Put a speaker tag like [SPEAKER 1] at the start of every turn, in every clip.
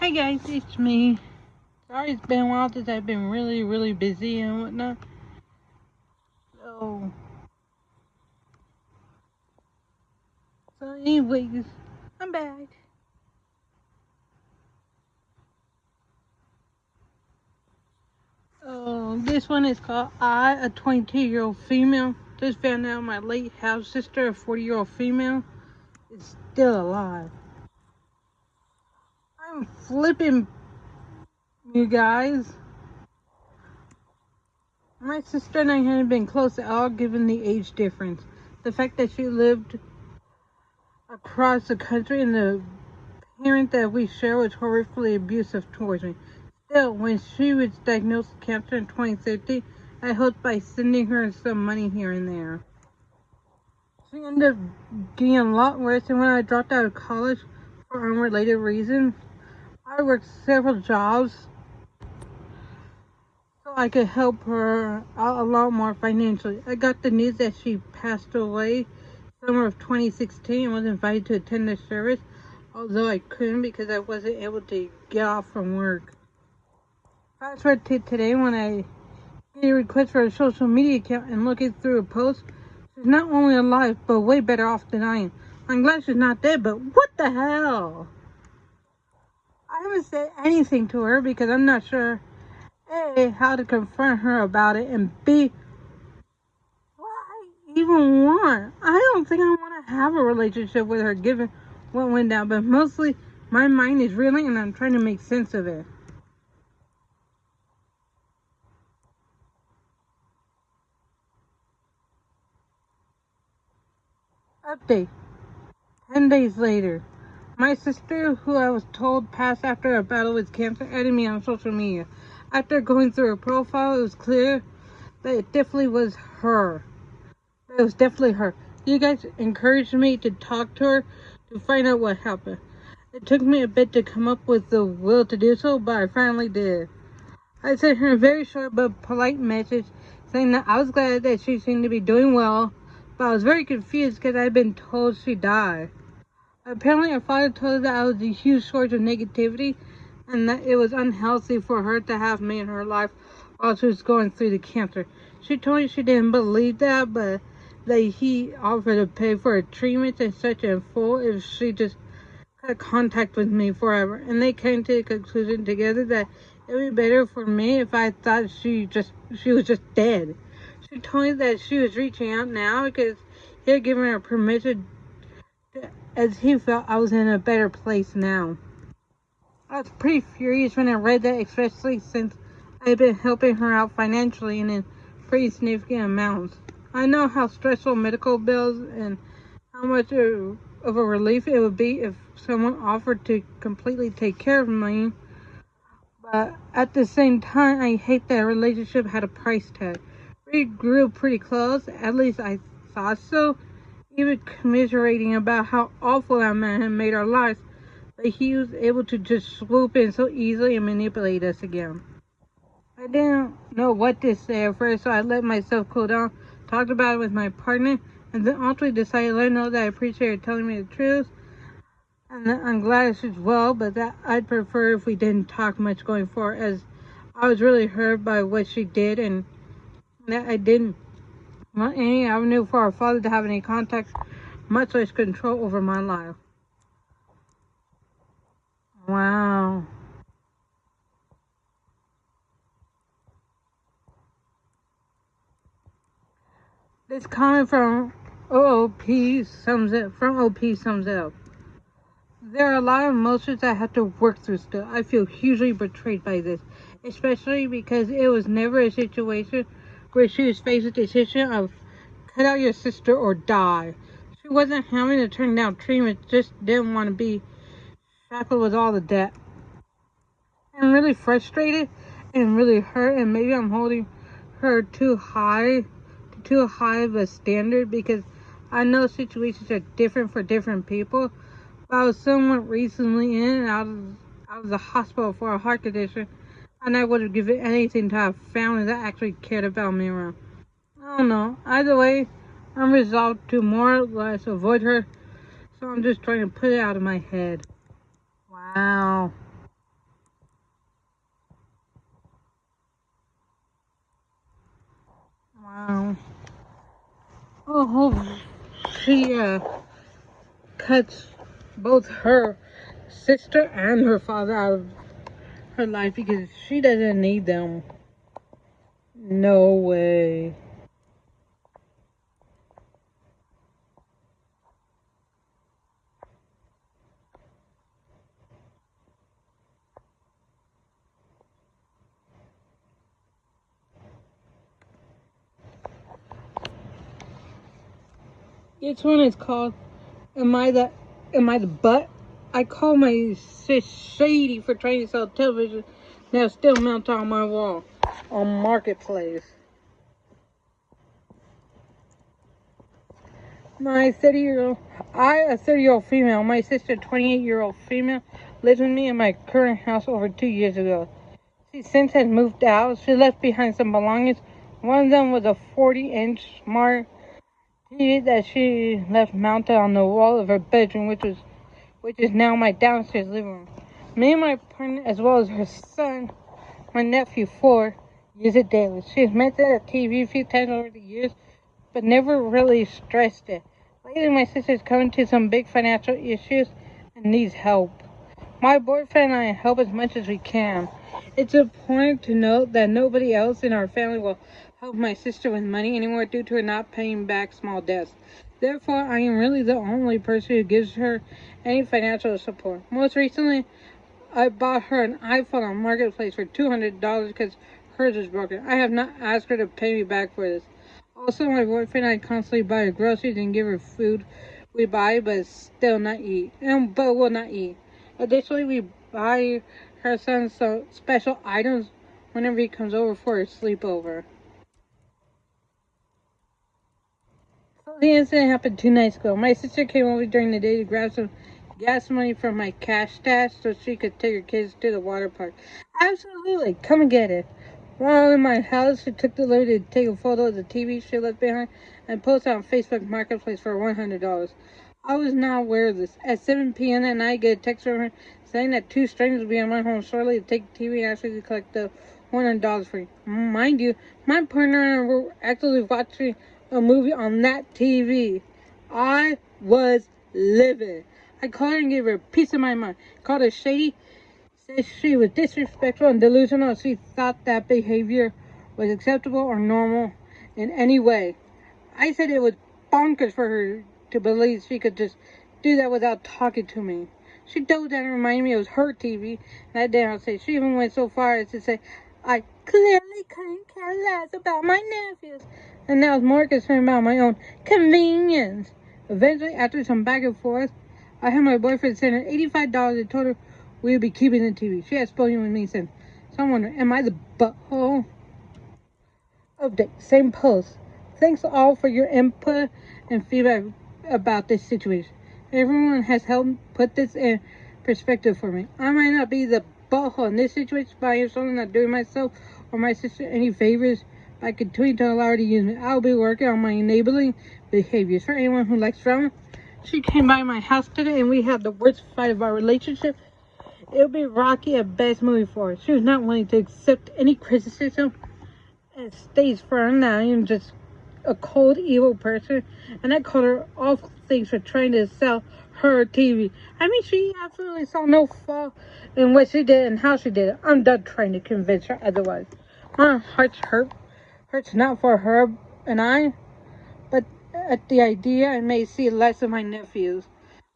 [SPEAKER 1] Hi guys, it's me. Sorry it's been a while since I've been really busy and whatnot. So, anyways, I'm back. This one is called a 22-year-old female. Just found out my late house sister, a 40-year-old female, is still alive. I'm flipping, you guys. My sister and I hadn't been close at all given the age difference. The fact that she lived across the country and the parent that we share was horrifically abusive towards me. Still, when she was diagnosed with cancer in 2013, I hoped by sending her some money here and there. She ended up getting a lot worse, and when I dropped out of college for unrelated reasons, I worked several jobs so I could help her out a lot more financially. I got the news that she passed away summer of 2016 and was invited to attend the service, although I couldn't because I wasn't able to get off from work. Fast forward to today when I get a request for a social media account and looking through a post. She's not only alive, but way better off than I am. I'm glad she's not dead, but what the hell? I haven't said anything to her because I'm not sure, A, how to confront her about it, and B, what I even want. I don't think I want to have a relationship with her given what went down, but mostly my mind is reeling and I'm trying to make sense of it. Update. 10 days later. My sister, who I was told passed after a battle with cancer, added me on social media. After going through her profile, it was clear that it definitely was her. It was definitely her. You guys encouraged me to talk to her to find out what happened. It took me a bit to come up with the will to do so, but I finally did. I sent her a very short but polite message saying that I was glad that she seemed to be doing well, but I was very confused because I had been told she died. Apparently, her father told her that I was a huge source of negativity and that it was unhealthy for her to have me in her life while she was going through the cancer. She told me she didn't believe that, but that he offered to pay for her treatments and such in full if she just cut contact with me forever. And they came to the conclusion together that it would be better for me if I thought she was just dead. She told me that she was reaching out now because he had given her permission as he felt I was in a better place now. I was pretty furious when I read that, especially since I had been helping her out financially and in pretty significant amounts. I know how stressful medical bills and how much of a relief it would be if someone offered to completely take care of me, but at the same time, I hate that relationship had a price tag. We grew pretty close, at least I thought so, even commiserating about how awful that man had made our lives, but he was able to just swoop in so easily and manipulate us again. I didn't know what to say at first, so I let myself cool down, talked about it with my partner, and then ultimately decided to let her know that I appreciate her telling me the truth, and that I'm glad she's well, but that I'd prefer if we didn't talk much going forward, as I was really hurt by what she did, and that I didn't want any avenue for our father to have any contact, much less control over my life. Wow. This comment from OP sums it up. There are a lot of emotions I have to work through still. I feel hugely betrayed by this, especially because it was never a situation where she was faced with the decision of cut out your sister or die. She wasn't having to turn down treatment, just didn't want to be shackled with all the debt. I'm really frustrated and really hurt, and maybe I'm holding her too high of a standard because I know situations are different for different people. But I was somewhat recently in and out of the hospital for a heart condition, and I would have given anything to have family that actually cared about me around. I don't know. Either way, I'm resolved to more or less avoid her, so I'm just trying to put it out of my head. Wow. Wow. I hope she cuts both her sister and her father out of her life because she doesn't need them. No way. This one is called Am I the Butt? I call my sis shady for trying to sell television that still mounted on my wall on Marketplace. My 30-year-old, a 30-year-old female, my sister, 28-year-old female, lives with me in my current house over 2 years ago. She since has moved out. She left behind some belongings. One of them was a 40-inch smart TV that she left mounted on the wall of her bedroom, which is now my downstairs living room. Me and my partner, as well as her son, my nephew 4, use it daily. She has mentioned the TV a few times over the years, but never really stressed it. Lately, my sister's coming to some big financial issues and needs help. My boyfriend and I help as much as we can. It's important to note that nobody else in our family will help my sister with money anymore due to her not paying back small debts. Therefore, I am really the only person who gives her any financial support. Most recently, I bought her an iPhone on Marketplace for $200 because hers is broken. I have not asked her to pay me back for this. Also, my boyfriend and I constantly buy her groceries and give her food we buy, but still not eat, but will not eat. Additionally, we buy her son some special items whenever he comes over for a sleepover. So the incident happened 2 nights ago. My sister came over during the day to grab some gas money from my cash stash so she could take her kids to the water park. Absolutely, come and get it. While in my house, she took the liberty to take a photo of the TV she left behind and post it on Facebook Marketplace for $100. I was not aware of this. At 7 p.m. that night, I get a text from her saying that two strangers will be at my home shortly to take the TV and ask me to collect the $100 for you. Mind you, my partner and I were actually watching a movie on that TV. I was livid. I called her and gave her a piece of my mind. Called her shady. Said she was disrespectful and delusional. She thought that behavior was acceptable or normal in any way. I said it was bonkers for her to believe she could just do that without talking to me. She doubled down and reminded me it was her TV, and I dare not say. She even went so far as to say, I clearly couldn't care less about my nephews, and I was more concerned about my own convenience. Eventually, after some back and forth, I had my boyfriend send her $85 and told her we would be keeping the TV. She had spoken with me and said, so I'm wondering, am I the butthole? Update, same post. Thanks all for your input and feedback about this situation. Everyone has helped put this in perspective for me. I might not be the butthole in this situation, but I am certainly not doing myself or my sister any favors by continuing to allow her to use me. I'll be working on my enabling behaviors. For anyone who likes drama, she came by my house today and we had the worst fight of our relationship. It'll be rocky at best moving forward. She was not willing to accept any criticism and stays firm that I am just a cold, evil person, and I called her awful things for trying to sell her TV. I mean, she absolutely saw no fault in what she did and how she did it. I'm done trying to convince her otherwise. My heart's hurts not for her and I, but at the idea I may see less of my nephews.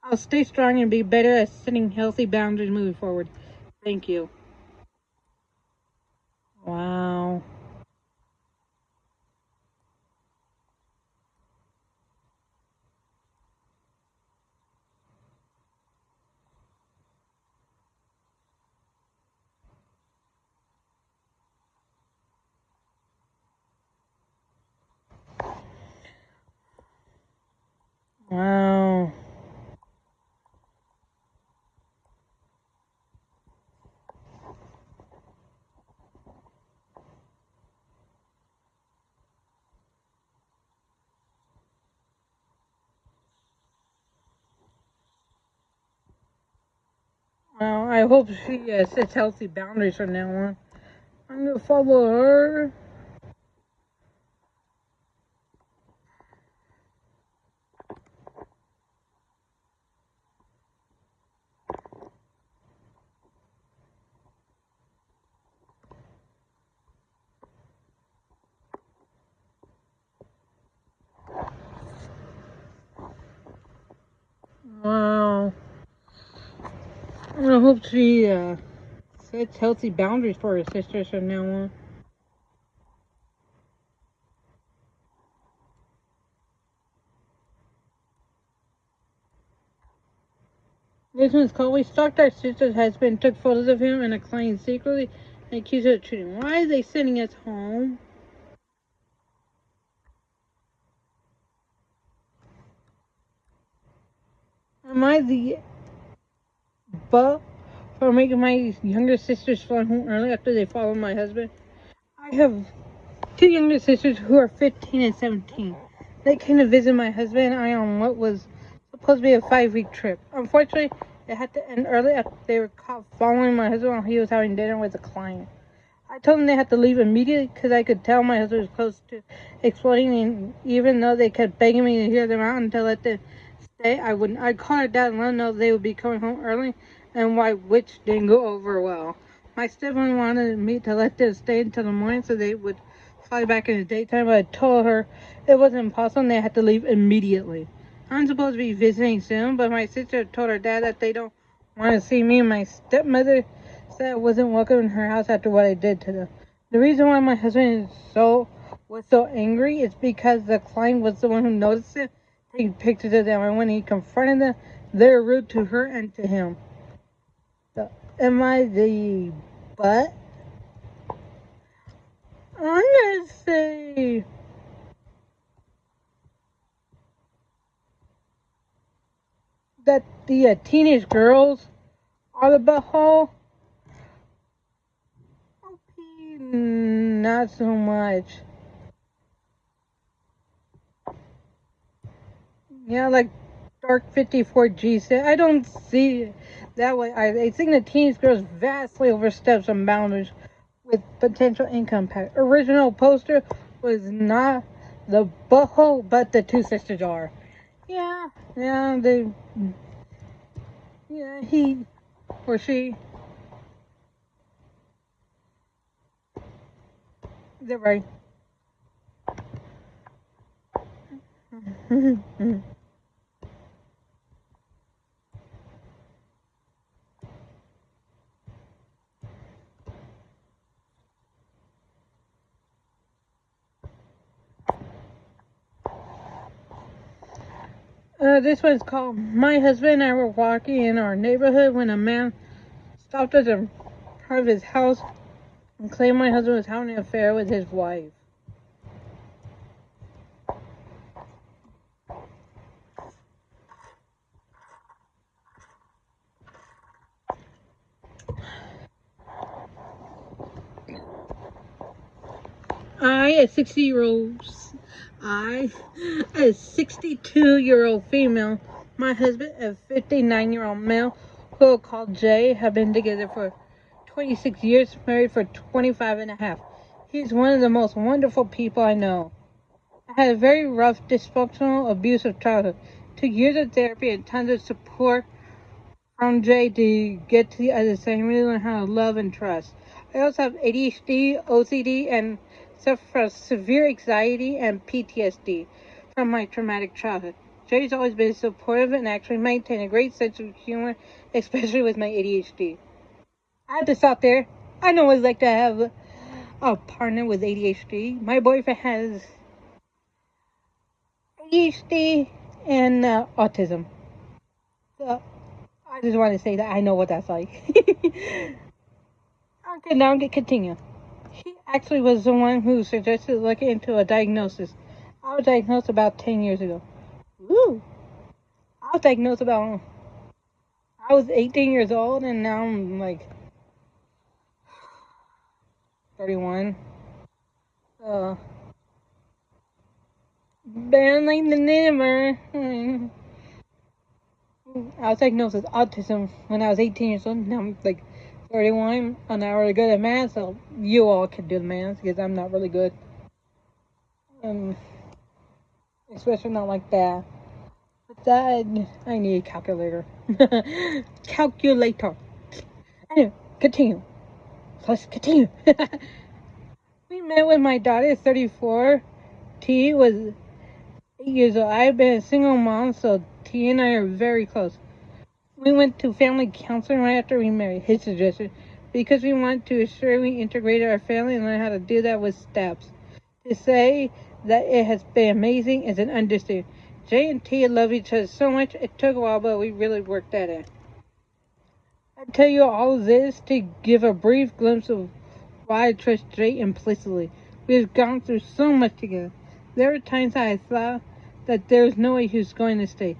[SPEAKER 1] I'll stay strong and be better at setting healthy boundaries moving forward. Thank you. Wow. Wow. Well, I hope she sets healthy boundaries from now on. I'm gonna follow her. I hope she sets healthy boundaries for her sisters from now on. This one's called "We stalked our sister's husband, took photos of him and a client secretly, and accused her of cheating. Why are they sending us home? Am I the butt for making my younger sisters fly home early after they followed my husband? I have two younger sisters who are 15 and 17. They came to visit my husband and I on what was supposed to be a 5-week trip. Unfortunately, it had to end early after they were caught following my husband while he was having dinner with a client. I told them they had to leave immediately because I could tell my husband was close to exploding, and even though they kept begging me to hear them out and to let them stay, I wouldn't. I'd call her dad and let him know they would be coming home early and why, which didn't go over well. My stepmom wanted me to let them stay until the morning so they would fly back in the daytime, but I told her it wasn't possible and they had to leave immediately. I'm supposed to be visiting soon, but my sister told her dad that they don't want to see me. My stepmother said I wasn't welcome in her house after what I did to them. The reason why my husband was so angry is because the client was the one who noticed it, taking pictures of them, and when he confronted them, they were rude to her and to him. So, am I the butt? I'm gonna say that the teenage girls are the butthole. Okay, not so much. Yeah, like Dark 54G said, I don't see it that way. I think the teenage girls vastly overstep some boundaries with potential income tax. Original poster was not the butthole, but the two sisters are. Yeah, yeah, he or she, they're right. This one's called "My husband and I were walking in our neighborhood when a man stopped us in front of his house and claimed my husband was having an affair with his wife." I, a 60-year-old, I, a 62-year-old female, my husband, a 59-year-old male, who we'll call Jay, have been together for 26 years, married for 25 and a half. He's one of the most wonderful people I know. I had a very rough, dysfunctional, abusive childhood. Took years of therapy and tons of support from Jay to get to the other side and really learn how to love and trust. I also have ADHD, OCD, and suffer from severe anxiety and PTSD from my traumatic childhood. Jay's always been supportive and actually maintained a great sense of humor, especially with my ADHD. I have to stop there. I know what it's like to have a partner with ADHD. My boyfriend has ADHD and autism. So I just want to say that I know what that's like. Okay, now I'm gonna continue. He actually was the one who suggested looking into a diagnosis. I was diagnosed about 10 years ago. Woo! I was diagnosed about, I was 18 years old and now I'm like 31. Uh, better late than never. I was diagnosed with autism when I was 18 years old. Now I'm like 31. I'm not really good at math, so you all can do the math because I'm not really good. Um, Especially not like that. But that, I need a calculator. Calculator. Anyway, continue. Let's continue. We met when my daughter is 34. T was 8 years old. I've been a single mom, so T and I are very close. We went to family counseling right after we married, his suggestion, because we wanted to ensure we integrated our family and learn how to do that with steps. To say that it has been amazing is an understatement. Jay and Tia love each other so much, it took a while, but we really worked at it. I tell you all of this to give a brief glimpse of why I trust Jay implicitly. We have gone through so much together. There were times I thought that there was no way he was going to stay,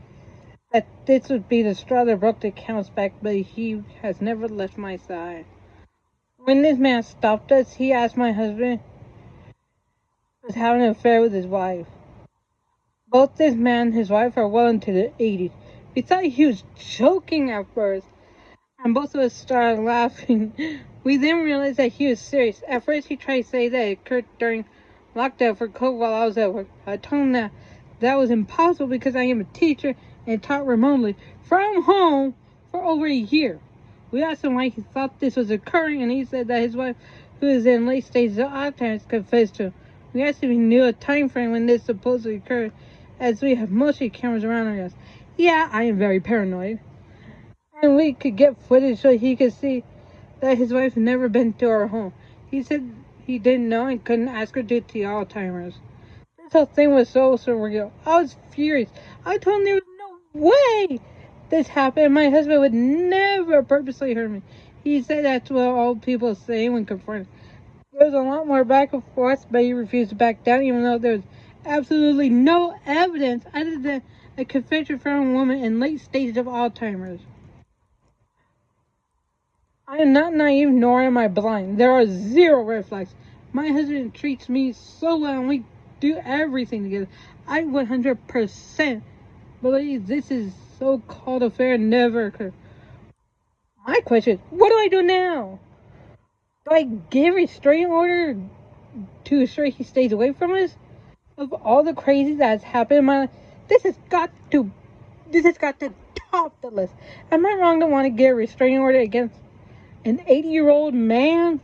[SPEAKER 1] that this would be the straw that broke the camel's back, but he has never left my side. When this man stopped us, he asked my husband was having an affair with his wife. Both this man and his wife are well into their 80s. We thought he was joking at first, and both of us started laughing. We then realized that he was serious. At first, he tried to say that it occurred during lockdown for COVID while I was at work. I told him that that was impossible because I am a teacher and taught remotely from home for over a year. We asked him why he thought this was occurring, and he said that his wife, who is in late stages of Alzheimer's, confessed to him. We asked if he knew a time frame when this supposedly occurred, as we have mostly cameras around us. Yeah, I am very paranoid. And we could get footage so he could see that his wife had never been to our home. He said he didn't know and couldn't ask her due to Alzheimer's. This whole thing was so surreal. I was furious. I told him there was no way this happened. My husband would never purposely hurt me. He said that's what all people say when confronted. There was a lot more back and forth, but he refused to back down, even though there was absolutely no evidence other than a confession from a woman in late stages of Alzheimer's. I am not naive, nor am I blind. There are zero red flags. My husband treats me so well, and we do everything together. I 100% believe this is so-called affair never occurred. My question is, what do I do now? Do I give a restraining order to ensure he stays away from us? Of all the crazy that's happened in my life, this has got to top the list. Am I wrong to want to get a restraining order against an 80-year-old man?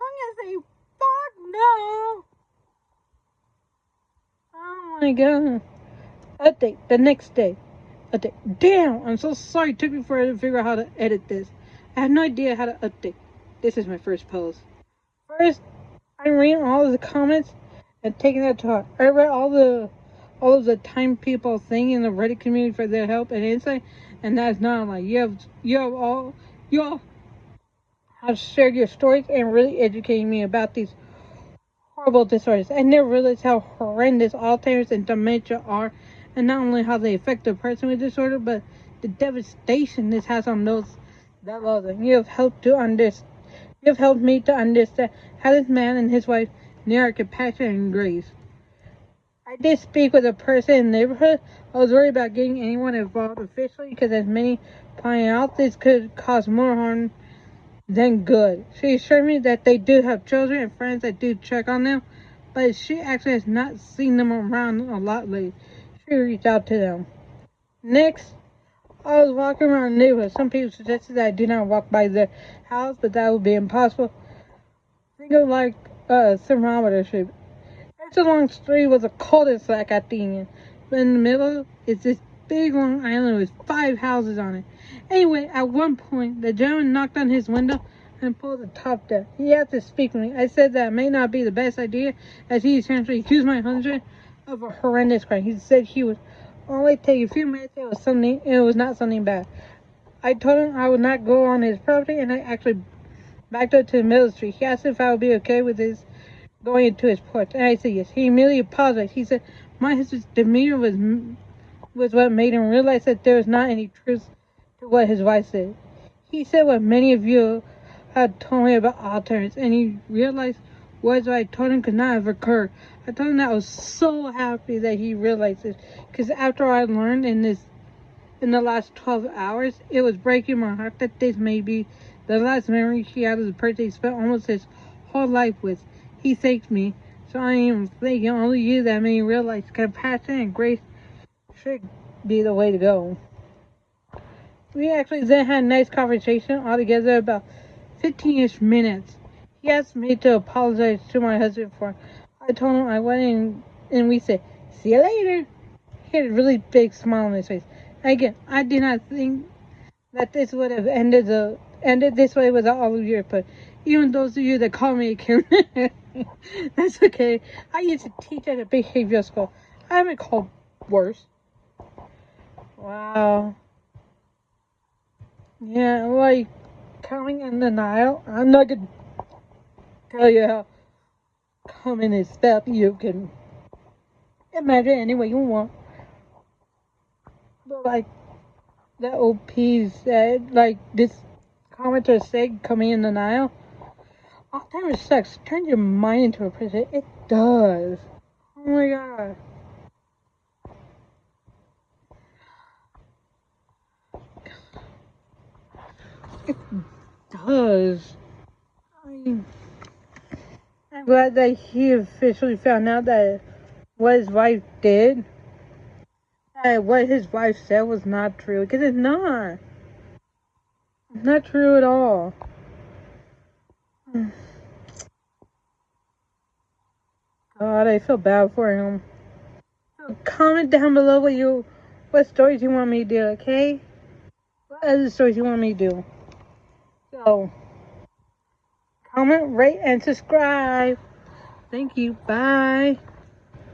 [SPEAKER 1] I'm gonna say, fuck no. Oh my god. Update the next day. Update. Damn, I'm so sorry. It took me forever to figure out how to edit this. I have no idea how to update. This is my first post. First, I'm reading all of the comments and taking that to heart. I read all of the time people thanking in the Reddit community for their help and insight, and that's not like you all have shared your stories and really educating me about these horrible disorders. I never realized how horrendous Alzheimer's and dementia are, and not only how they affect a person with disorder, but the devastation this has on those that love them. You have helped me to understand how this man and his wife need our compassion and grace. I did speak with a person in the neighborhood. I was worried about getting anyone involved officially because, as many pointed out, this could cause more harm than good. She assured me that they do have children and friends that do check on them, but she actually has not seen them around a lot lately. She reached out to them. Next, I was walking around the neighborhood. Some people suggested that I do not walk by their house, but that would be impossible. Think of like a thermometer shape. It's a long street with a cul-de-sac at the end, but in the middle is this big long island with 5 houses on it. Anyway, at one point, the gentleman knocked on his window and pulled the top down. He had to speak to me. I said that may not be the best idea, as he essentially accused my husband of a horrendous crime. He said he would only take a few minutes. It was not something bad. I told him I would not go on his property, and I actually backed up to the middle of the street. He asked if I would be okay with his going into his porch, and I said yes. He immediately apologized. He said my husband's demeanor was what made him realize that there was not any truth to what his wife said. He said what many of you had told me about Alzheimer's, and he realized words what I told him could not have occurred. I told him that I was so happy that he realized this, because after I learned in the last 12 hours, it was breaking my heart that this may be the last memory he had of the person he spent almost his whole life with. He thanked me, so I am thanking only you that made me realize compassion and grace should be the way to go. We actually then had a nice conversation all together about 15-ish minutes. He asked me to apologize to my husband for it. I told him I went in and we said, see you later. He had a really big smile on his face. Again, I did not think that this would have ended this way with all of you, but even those of you that call me a Karen, that's okay. I used to teach at a behavioral school. I haven't called worse. Wow. Yeah, like coming in denial. I'm not gonna tell you how coming is spelled. You can imagine any way you want. But like the OP said, like this commenter said, coming in denial. Alzheimer's sucks. Turn your mind into a prison. It does. Oh my god. It does. I mean, I'm glad that he officially found out that what his wife did, that what his wife said was not true. Because it's not. It's not true at all. God, I feel bad for him. So comment down below what stories you want me to do, okay? What other stories you want me to do. So, comment, rate, and subscribe. Thank you. Bye.